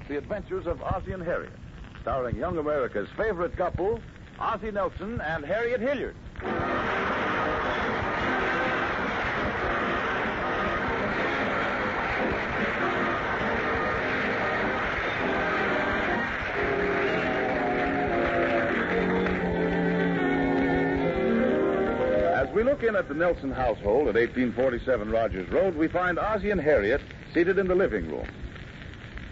The Adventures of Ozzie and Harriet, starring young America's favorite couple, Ozzie Nelson and Harriet Hilliard. As we look in at the Nelson household at 1847 Rogers Road, we find Ozzie and Harriet seated in the living room.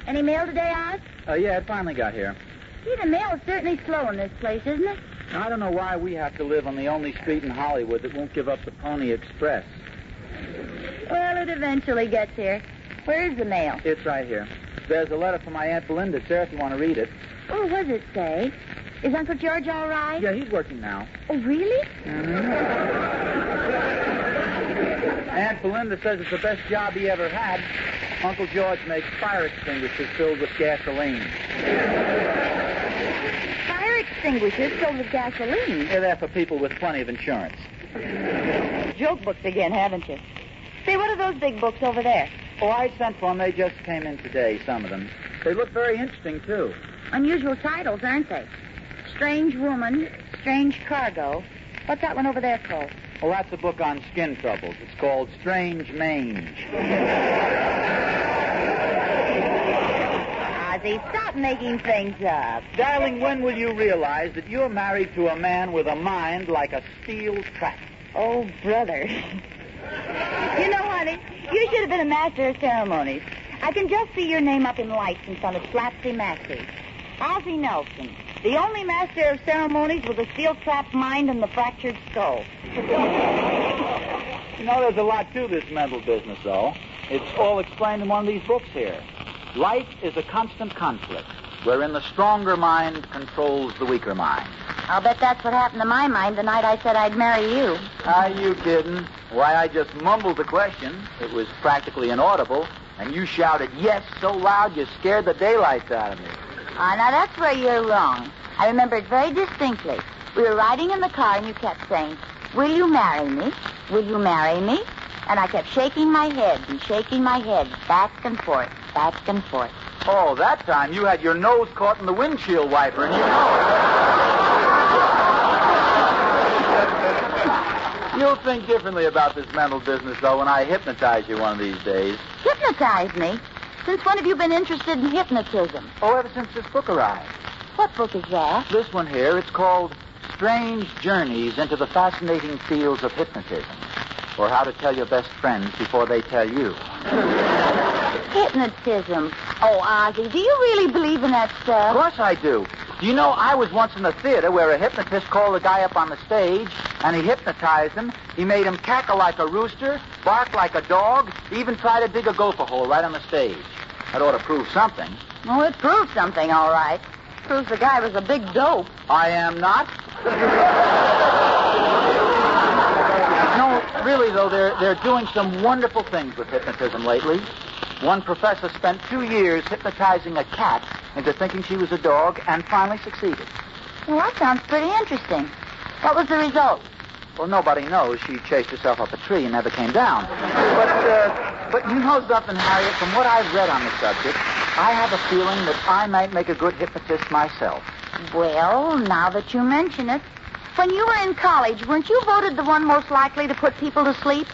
Any mail today, Oz? Yeah, it finally got here. Gee, the mail is certainly slow in this place, isn't it? I don't know why we have to live on the only street in Hollywood that won't give up the Pony Express. Well, it eventually gets here. Where is the mail? It's right here. There's a letter from my Aunt Belinda, Sarah, if you want to read it. Oh, what does it say? Is Uncle George all right? Yeah, he's working now. Oh, really? Aunt Belinda says it's the best job he ever had. Uncle George makes fire extinguishers filled with gasoline. Fire extinguishers filled with gasoline? They're there for people with plenty of insurance. Joke books again, haven't you? Say, what are those big books over there? Oh, I sent for them. They just came in today, some of them. They look very interesting, too. Unusual titles, aren't they? Strange Woman, Strange Cargo. What's that one over there called? Well, that's a book on skin troubles. It's called Strange Mange. Ozzie, stop making things up. Darling, when will you realize that you're married to a man with a mind like a steel trap? Oh, brother. You know, honey, you should have been a master of ceremonies. I can just see your name up in lights in front of Slapsy Maxie. Ozzie Nelson, the only master of ceremonies with a steel-trapped mind and the fractured skull. You know, there's a lot to this mental business, though. It's all explained in one of these books here. Life is a constant conflict, wherein the stronger mind controls the weaker mind. I'll bet that's what happened to my mind the night I said I'd marry you. Are you kidding? Why, I just mumbled the question. It was practically inaudible, and you shouted yes so loud you scared the daylights out of me. Now that's where you're wrong. I remember it very distinctly. We were riding in the car, and you kept saying, "Will you marry me? Will you marry me?" And I kept shaking my head, back and forth, back and forth. Oh, that time you had your nose caught in the windshield wiper, and you know it. You'll think differently about this mental business, though, when I hypnotize you one of these days. Hypnotize me? Since when have you been interested in hypnotism? Oh, ever since this book arrived. What book is that? This one here. It's called Strange Journeys into the Fascinating Fields of Hypnotism, or How to Tell Your Best Friends Before They Tell You. Hypnotism. Oh, Ozzie, do you really believe in that stuff? Of course I do. Do you know, I was once in a theater where a hypnotist called a guy up on the stage, and he hypnotized him. He made him cackle like a rooster, bark like a dog, even try to dig a gopher hole right on the stage. That ought to prove something. Oh, it proved something, all right. Proves the guy was a big dope. I am not. No, really, though, they're doing some wonderful things with hypnotism lately. One professor spent 2 years hypnotizing a cat into thinking she was a dog and finally succeeded. Well, that sounds pretty interesting. What was the result? Well, nobody knows. She chased herself up a tree and never came down. But you know something, Harriet, from what I've read on the subject, I have a feeling that I might make a good hypnotist myself. Well, now that you mention it, when you were in college, weren't you voted the one most likely to put people to sleep?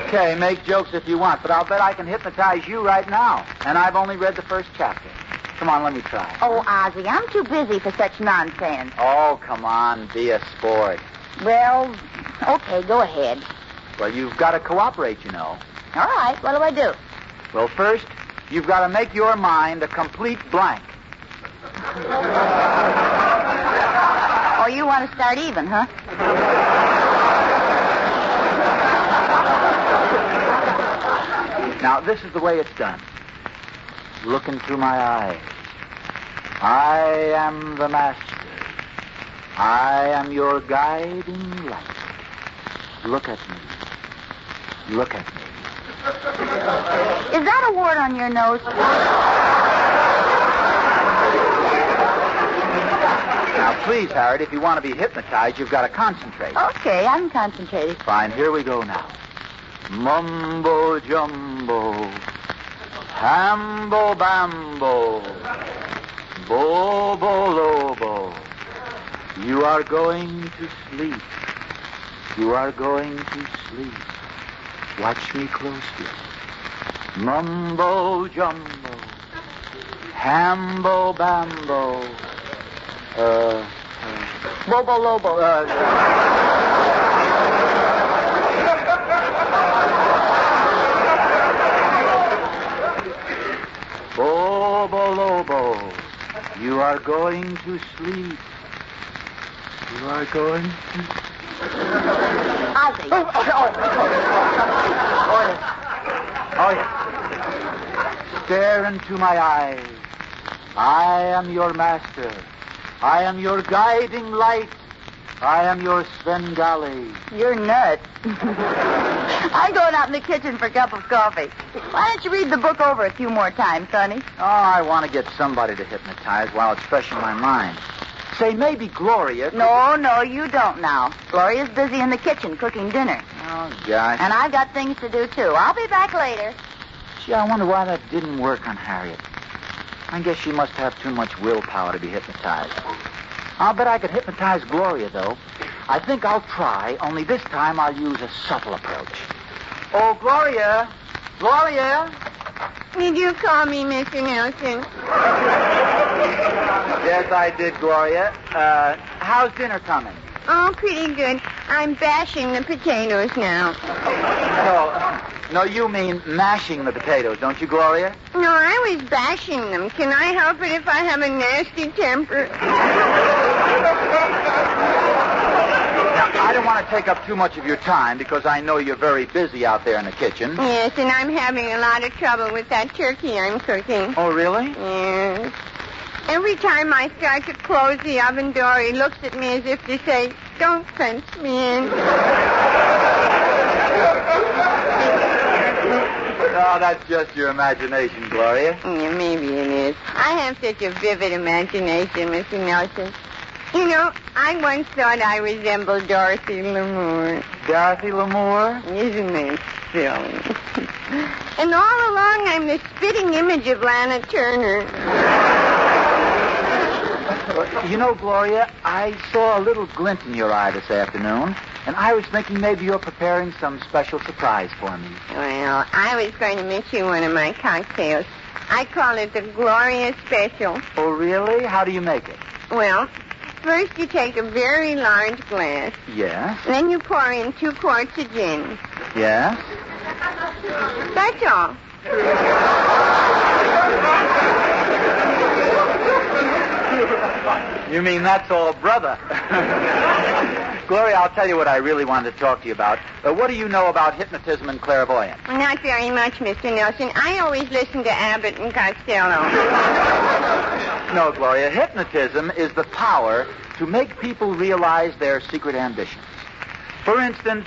Okay, make jokes if you want, but I'll bet I can hypnotize you right now. And I've only read the first chapter. Come on, let me try. Oh, Ozzie, I'm too busy for such nonsense. Oh, come on, be a sport. Well, okay, go ahead. Well, you've got to cooperate, you know. All right, what do I do? Well, first, you've got to make your mind a complete blank. Oh, you want to start even, huh? Now, this is the way it's done. Look into my eyes. I am the master. I am your guiding light. Look at me. Look at me. Is that a wart on your nose? Now, please, Harriet, if you want to be hypnotized, you've got to concentrate. Okay, I'm concentrating. Fine, here we go now. Mumbo jumbo. Hambo Bambo, Bobo Lobo, you are going to sleep. You are going to sleep. Watch me closely. Mumbo Jumbo, Hambo Bambo, Bobo Lobo, Bobo Lobo, you are going to sleep. You are going to... Ozzy. Oh, yes. Stare into my eyes. I am your master. I am your guiding light. I am your Svengali. You're nuts. I'm going out in the kitchen for a cup of coffee. Why don't you read the book over a few more times, Sonny? Oh, I want to get somebody to hypnotize while it's fresh in my mind. Say, maybe Gloria... No, you don't now. Gloria's busy in the kitchen cooking dinner. Oh, gosh. And I've got things to do, too. I'll be back later. Gee, I wonder why that didn't work on Harriet. I guess she must have too much willpower to be hypnotized. I'll bet I could hypnotize Gloria, though. I think I'll try, only this time I'll use a subtle approach. Oh, Gloria! Gloria! Did you call me, Mr. Nelson? Yes, I did, Gloria. How's dinner coming? Oh, pretty good. I'm bashing the potatoes now. No, you mean mashing the potatoes, don't you, Gloria? No, I was bashing them. Can I help it if I have a nasty temper? Now, I don't want to take up too much of your time because I know you're very busy out there in the kitchen. Yes, and I'm having a lot of trouble with that turkey I'm cooking. Oh, really? Yes. Every time I start to close the oven door, he looks at me as if to say, don't fence me in. Oh, that's just your imagination, Gloria. Yeah, maybe it is. I have such a vivid imagination, Mr. Nelson. You know, I once thought I resembled Dorothy Lamour. Dorothy Lamour? Isn't that silly? And all along, I'm the spitting image of Lana Turner. You know, Gloria, I saw a little glint in your eye this afternoon, and I was thinking maybe you're preparing some special surprise for me. Well, I was going to mix you one of my cocktails. I call it the Gloria Special. Oh, really? How do you make it? Well, first you take a very large glass. Yes. Then you pour in 2 quarts of gin. Yes? That's all. You mean that's all, brother? Gloria, I'll tell you what I really wanted to talk to you about. What do you know about hypnotism and clairvoyance? Not very much, Mr. Nelson. I always listen to Abbott and Costello. No, Gloria, hypnotism is the power to make people realize their secret ambitions. For instance,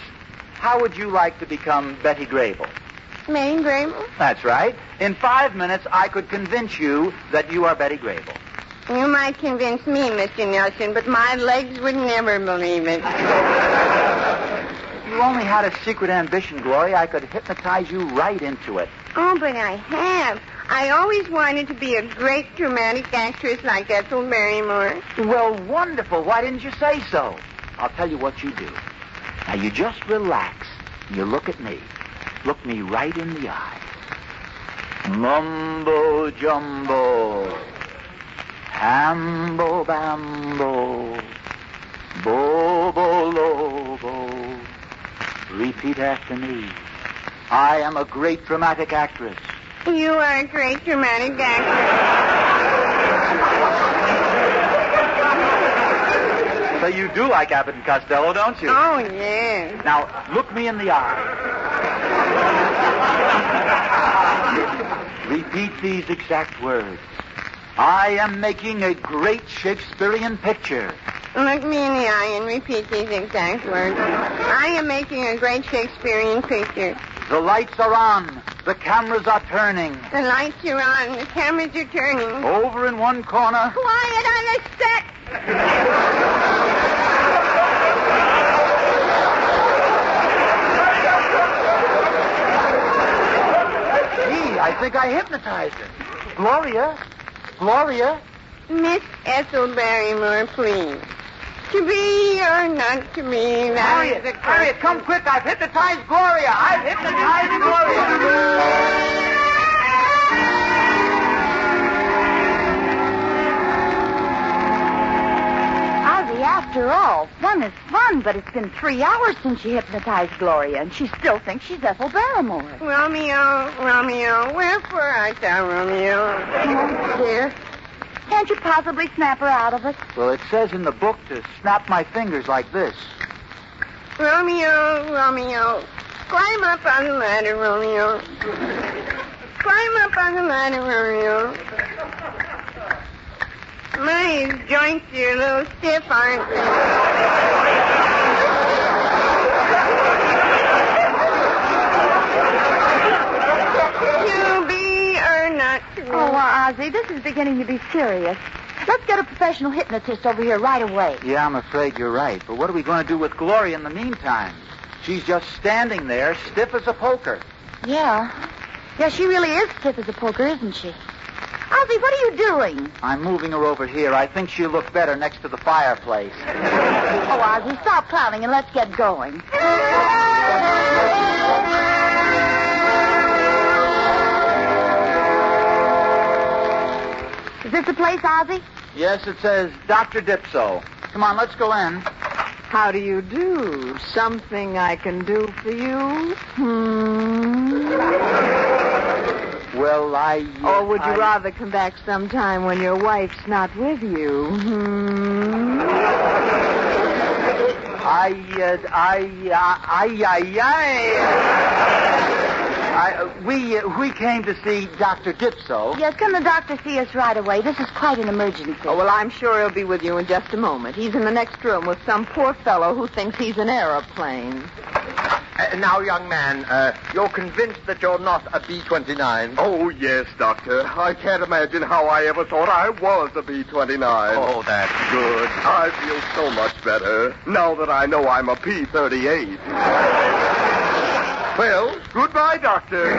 how would you like to become Betty Grable? Betty Grable? That's right. In 5 minutes, I could convince you that you are Betty Grable. You might convince me, Mr. Nelson, but my legs would never believe it. If you only had a secret ambition, Gloria, I could hypnotize you right into it. Oh, but I have. I always wanted to be a great dramatic actress like Ethel Barrymore. Well, wonderful. Why didn't you say so? I'll tell you what you do. Now, you just relax. You look at me. Look me right in the eye. Mumbo jumbo. Hambo bambo. Bobo lobo. Repeat after me. I am a great dramatic actress. You are a great dramatic actress. So you do like Abbott and Costello, don't you? Oh, yes. Now, look me in the eye. Repeat these exact words. I am making a great Shakespearean picture. Look me in the eye and repeat these exact words. I am making a great Shakespearean picture. The lights are on. The cameras are turning. The lights are on. The cameras are turning. Over in one corner. Quiet on the set. Gee, I think I hypnotized her. Gloria? Gloria? Miss Ethel Barrymore, please. To be or not to be, that is the question. Harriet, come quick. I've hypnotized Gloria. I've hypnotized Gloria. After all, fun is fun, but it's been 3 hours since she hypnotized Gloria, and she still thinks she's Ethel Barrymore. Romeo, Romeo, wherefore art thou, Romeo? Oh, dear. Can't you possibly snap her out of it? Well, it says in the book to snap my fingers like this. Romeo, Romeo, climb up on the ladder, Romeo. Climb up on the ladder, Romeo. My joints are a little stiff, aren't they? To be or not to be. Oh, Ozzy, this is beginning to be serious. Let's get a professional hypnotist over here right away. Yeah, I'm afraid you're right. But what are we going to do with Gloria in the meantime? She's just standing there, stiff as a poker. Yeah. Yeah, she really is stiff as a poker, isn't she? Ozzy, what are you doing? I'm moving her over here. I think she'll look better next to the fireplace. Oh, Ozzy, stop clowning and let's get going. Is this the place, Ozzy? Yes, it says Dr. Dipso. Come on, let's go in. How do you do? Something I can do for you? Well, Or would you rather come back sometime when your wife's not with you? We came to see Dr. Dipso. Yes, can the doctor see us right away? This is quite an emergency. Oh, well, I'm sure he'll be with you in just a moment. He's in the next room with some poor fellow who thinks he's an aeroplane. Now, young man, you're convinced that you're not a B-29? Oh, yes, Doctor. I can't imagine how I ever thought I was a B-29. Oh, that's good. I feel so much better now that I know I'm a P-38. Well, goodbye, Doctor.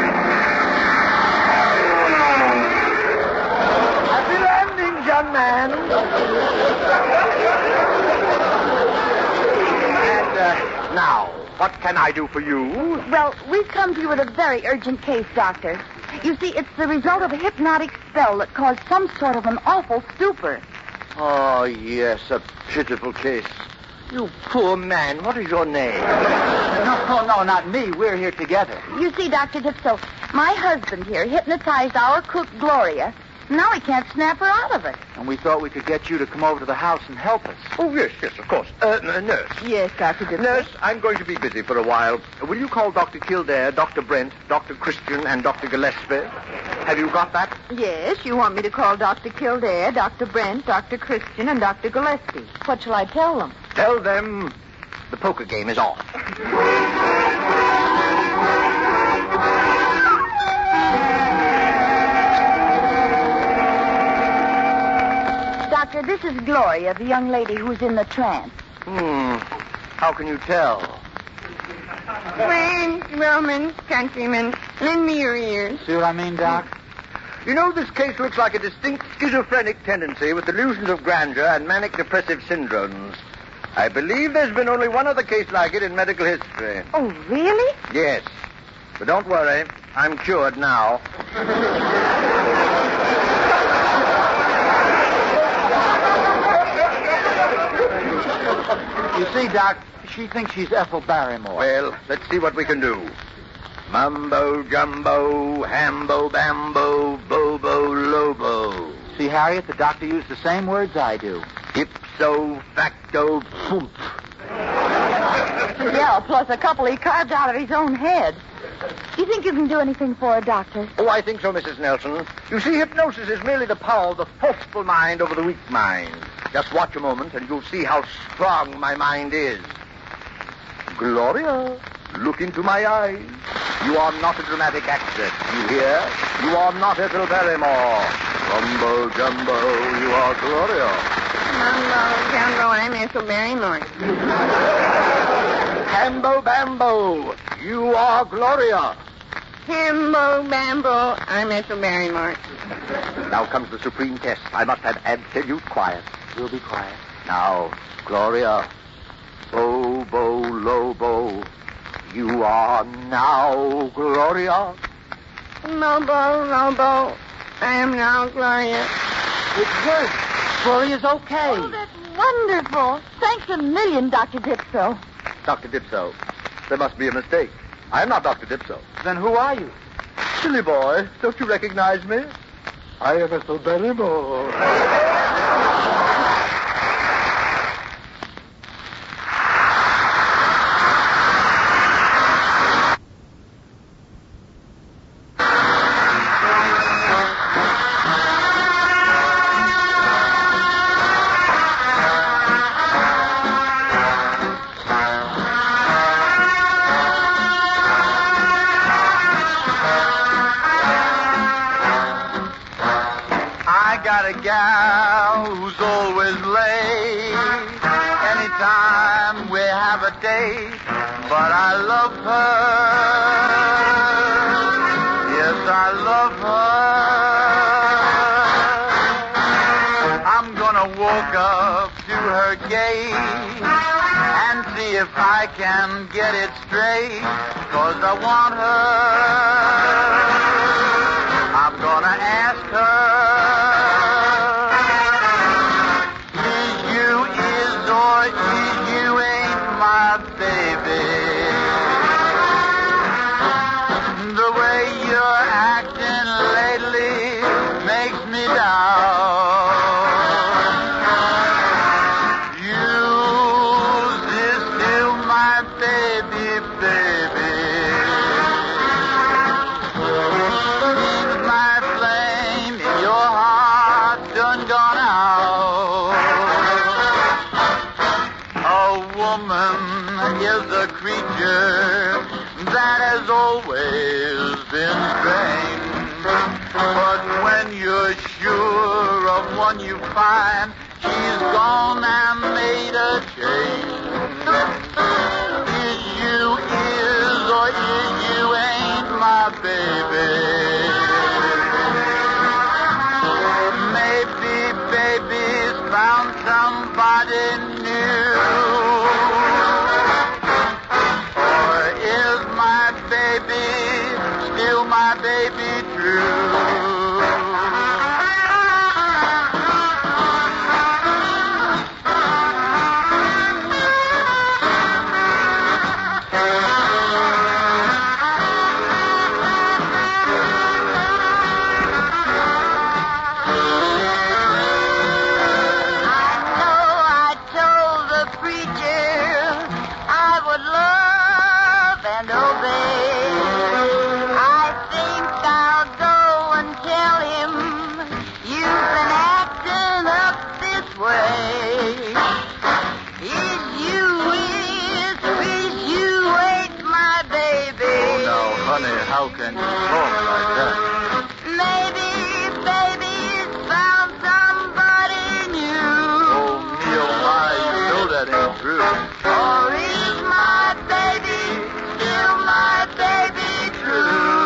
Happy landings, young man. And now, what can I do for you? Well, we've come to you with a very urgent case, Doctor. You see, it's the result of a hypnotic spell that caused some sort of an awful stupor. Oh, yes, a pitiful case. You poor man, what is your name? No, not me. We're here together. You see, Dr. Dipso, my husband here hypnotized our cook, Gloria. Now he can't snap her out of it. And we thought we could get you to come over to the house and help us. Oh, yes, of course. Nurse. Yes, Dr. Dipso. Nurse, I'm going to be busy for a while. Will you call Dr. Kildare, Dr. Brent, Dr. Christian, and Dr. Gillespie? Have you got that? Yes, you want me to call Dr. Kildare, Dr. Brent, Dr. Christian, and Dr. Gillespie. What shall I tell them? Tell them the poker game is off. Doctor, this is Gloria, the young lady who's in the trance. How can you tell? Friends, Romans, countrymen, lend me your ears. See what I mean, Doc? You know, this case looks like a distinct schizophrenic tendency with delusions of grandeur and manic depressive syndromes. I believe there's been only one other case like it in medical history. Oh, really? Yes. But don't worry. I'm cured now. You see, Doc, she thinks she's Ethel Barrymore. Well, let's see what we can do. Mumbo, jumbo, hambo, bambo, bobo, lobo. See, Harriet, the doctor used the same words I do. Ipso facto foomp. Yeah, plus a couple he carved out of his own head. Do you think you can do anything for her, Doctor? Oh, I think so, Mrs. Nelson. You see, hypnosis is merely the power of the forceful mind over the weak mind. Just watch a moment, and you'll see how strong my mind is. Gloria, look into my eyes. You are not a dramatic actress, you hear? You are not Ethel Barrymore. Mumbo jumbo, you are Gloria. Mumbo, jumbo, I'm Ethel Barrymore. Hambo bambo, you are Gloria. Himbo Bambo. I'm Ethel Barrymore. Now comes the supreme test. I must have absolute quiet. We'll be quiet. Now, Gloria. Bo, bo, lobo. You are now Gloria. Mobo, Robo. I am now Gloria. It worked. Gloria's okay. Oh, that's wonderful. Thanks a million, Dr. Dipso. Dr. Dipso, there must be a mistake. I am not Dr. Dipso. Then who are you? Silly boy, don't you recognize me? I am Ethel Barrymore. Got a gal who's always late anytime we have a date, but I love her. Yes, I love her. I'm gonna walk up to her gate and see if I can get it straight, 'cause I want her. I'm gonna ask her. That has always been strange. But when you're sure of one you find, she's gone and made a change. Is you is or is you ain't my baby. Maybe baby's found somebody new. My baby true. How can you talk like that? Maybe baby's found somebody new. Oh, me, oh, my, you know that ain't true. Or is my baby still my baby true?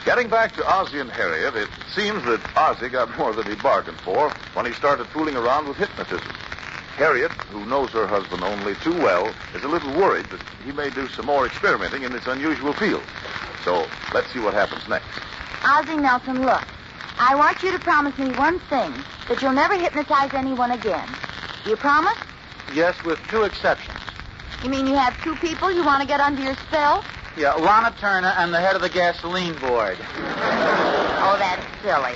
Getting back to Ozzie and Harriet, it seems that Ozzie got more than he bargained for when he started fooling around with hypnotism. Harriet, who knows her husband only too well, is a little worried that he may do some more experimenting in this unusual field. So let's see what happens next. Ozzie Nelson, look. I want you to promise me one thing, that you'll never hypnotize anyone again. Do you promise? Yes, with two exceptions. You mean you have two people you want to get under your spell? Yeah, Lana Turner and the head of the gasoline board. Oh, that's silly.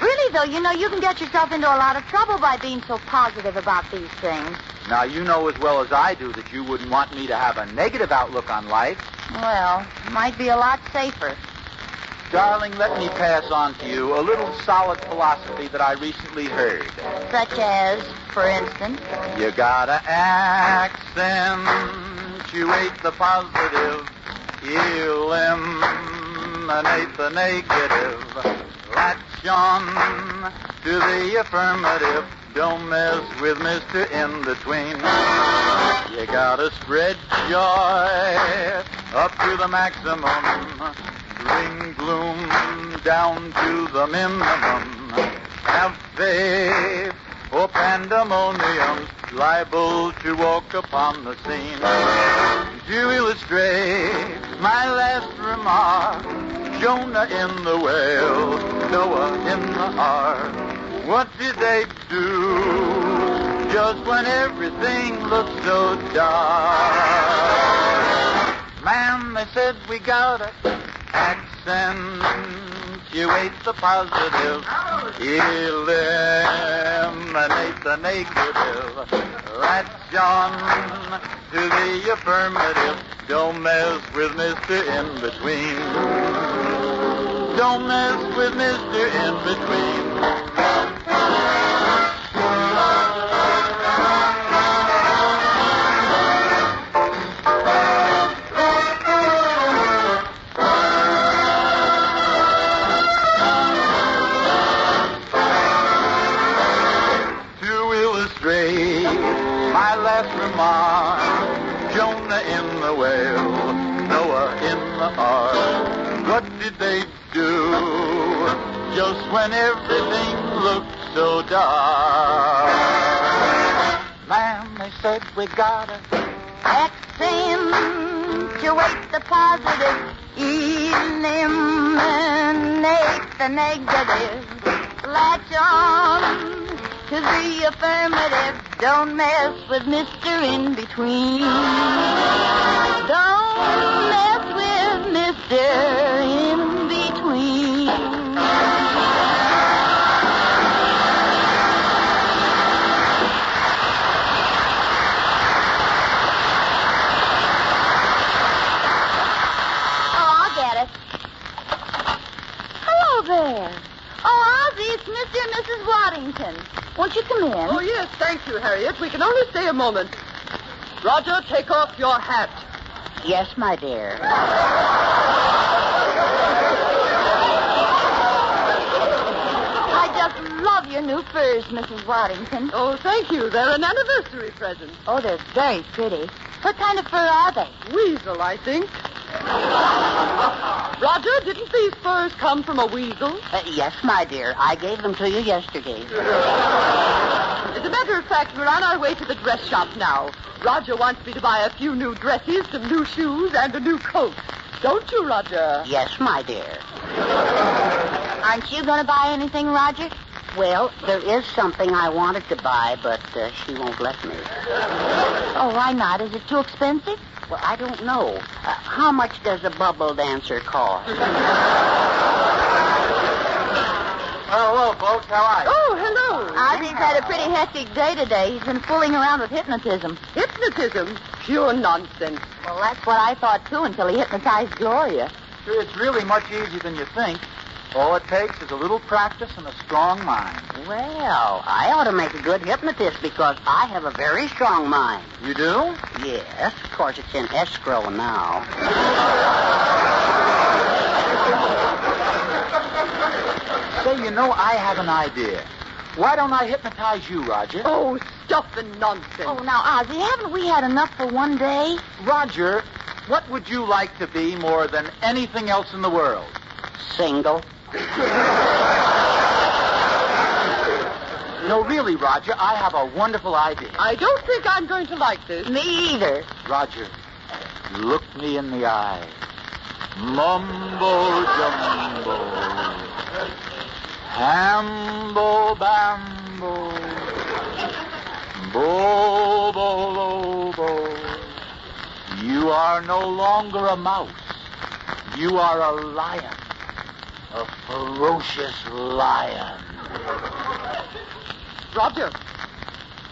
Really, though, you know, you can get yourself into a lot of trouble by being so positive about these things. Now, you know as well as I do that you wouldn't want me to have a negative outlook on life. Well, might be a lot safer. Darling, let me pass on to you a little solid philosophy that I recently heard. Such as, for instance? You gotta accentuate the positive, eliminate the negative. Latch on to the affirmative. Don't mess with Mr. In-Between. You gotta spread joy up to the maximum. Bring gloom down to the minimum. Have faith or pandemonium's liable to walk upon the scene. To illustrate my last remark, Jonah in the whale, Noah in the ark. What did they do just when everything looked so dark? Man, they said we gotta accentuate the positive, eliminate the negative. Latch on to the affirmative. Don't mess with Mr. In-Between. Don't mess with Mr. In-Between. My last remark, Jonah in the whale, Noah in the ark. What did they do just when everything looked so dark? Man, they said we gotta accentuate the positive, eliminate the negative. Latch on to the affirmative. Don't mess with Mr. In-Between. Don't mess with Mr. In-Between. Oh, I'll get it. Hello there. Oh, Ozzie, it's Mr. and Mrs. Waddington. Won't you come in? Oh, yes, thank you, Harriet. We can only stay a moment. Roger, take off your hat. Yes, my dear. I just love your new furs, Mrs. Waddington. Oh, thank you. They're an anniversary present. Oh, they're very pretty. What kind of fur are they? Weasel, I think. Roger, didn't these furs come from a weasel? Yes, my dear. I gave them to you yesterday. As a matter of fact, we're on our way to the dress shop now. Roger wants me to buy a few new dresses, some new shoes, and a new coat. Don't you, Roger? Yes, my dear. Aren't you going to buy anything, Roger? Well, there is something I wanted to buy, but she won't let me. Oh, why not? Is it too expensive? Well, I don't know. How much does a bubble dancer cost? Hello, folks. How are you? Oh, hello. Ozzie's had a pretty hectic day today. He's been fooling around with hypnotism. Hypnotism? Pure nonsense. Well, that's what I thought, too, until he hypnotized Gloria. It's really much easier than you think. All it takes is a little practice and a strong mind. Well, I ought to make a good hypnotist because I have a very strong mind. You do? Yes, of course, it's in escrow now. Say, you know, I have an idea. Why don't I hypnotize you, Roger? Oh, stuff and nonsense. Oh, now, Ozzie, haven't we had enough for one day? Roger, what would you like to be more than anything else in the world? Single. No, really, Roger, I have a wonderful idea. I don't think I'm going to like this. Me either. Roger, look me in the eye. Mumbo jumbo. Hambo bambo. Bobo lobo. You are no longer a mouse. You are a lion. A ferocious lion. Roger.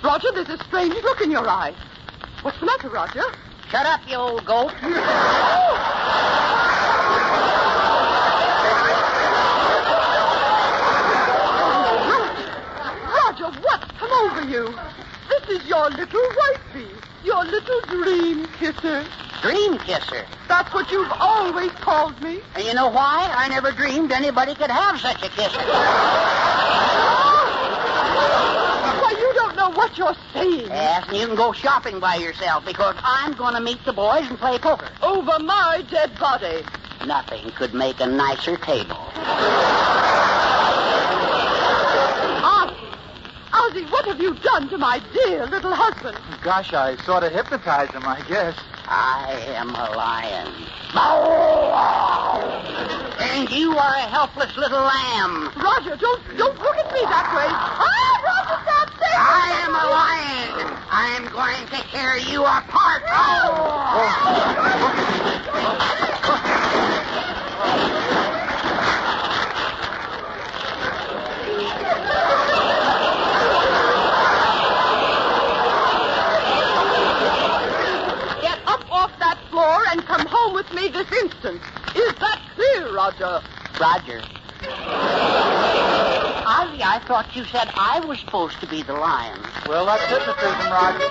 Roger, there's a strange look in your eye. What's the matter, Roger? Shut up, you old goat. over you. This is your little wifey, your little dream kisser. Dream kisser. That's what you've always called me. And you know why? I never dreamed anybody could have such a kisser. Why, you don't know what you're saying. Yes, and you can go shopping by yourself because I'm going to meet the boys and play poker. Over my dead body. Nothing could make a nicer table. Ozzy, what have you done to my dear little husband? Gosh, I sort of hypnotized him, I guess. I am a lion. And you are a helpless little lamb. Roger, don't look at me that way. Roger, stop saying I am a lion. I'm going to tear you apart. Get up off that floor and come home with me this instant. Is that clear, Roger? Roger. Ozzy, I thought you said I was supposed to be the lion. Well, that's hypnotism, Roger.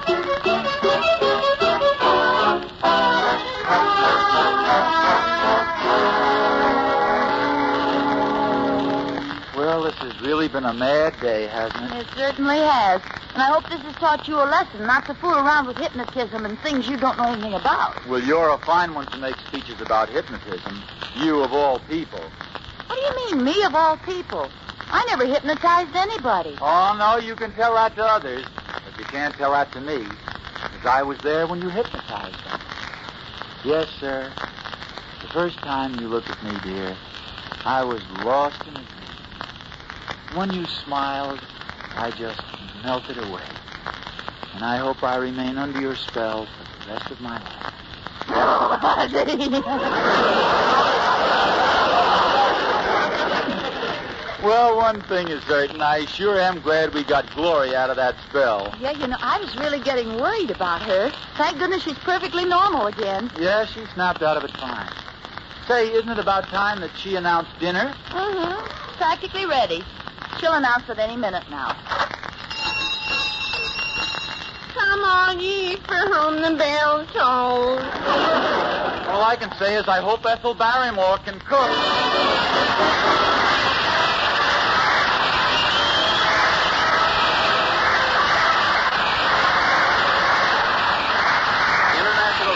Well, this has really been a mad day, hasn't it? It certainly has. And I hope this has taught you a lesson not to fool around with hypnotism and things you don't know anything about. Well, you're a fine one to make speeches about hypnotism. You of all people. What do you mean, me of all people? I never hypnotized anybody. Oh, no, you can tell that to others. But you can't tell that to me. Because I was there when you hypnotized them. Yes, sir. The first time you looked at me, dear, I was lost in a dream. When you smiled, I just melted away. And I hope I remain under your spell for the rest of my life. Well, one thing is certain. I sure am glad we got Glory out of that spell. Yeah, you know, I was really getting worried about her. Thank goodness she's perfectly normal again. Yeah, she snapped out of it fine. Say, isn't it about time that she announced dinner? Mm-hmm. Practically ready. She'll announce it any minute now. Come on, eat, for whom the bell tolls. All I can say is I hope Ethel Barrymore can cook.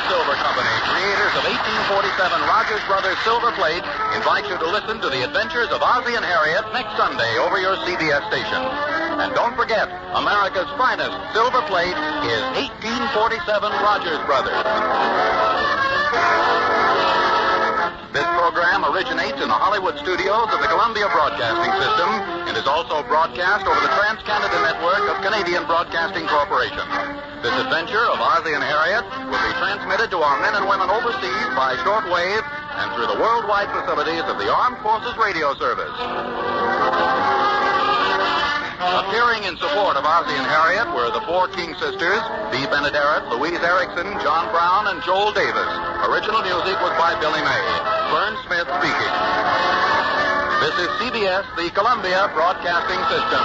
Silver Company, creators of 1847 Rogers Brothers Silver Plate, invite you to listen to the adventures of Ozzie and Harriet next Sunday over your CBS station. And don't forget, America's finest silver plate is 1847 Rogers Brothers. This program originates in the Hollywood studios of the Columbia Broadcasting System and is also broadcast over the Trans-Canada Network of Canadian Broadcasting Corporation. This adventure of Ozzie and Harriet will be transmitted to our men and women overseas by shortwave and through the worldwide facilities of the Armed Forces Radio Service. Appearing in support of Ozzie and Harriet were the four King sisters, Bea Benaderet, Louise Erickson, John Brown, and Joel Davis. Original music was by Billy May. Vern Smith speaking. This is CBS, the Columbia Broadcasting System.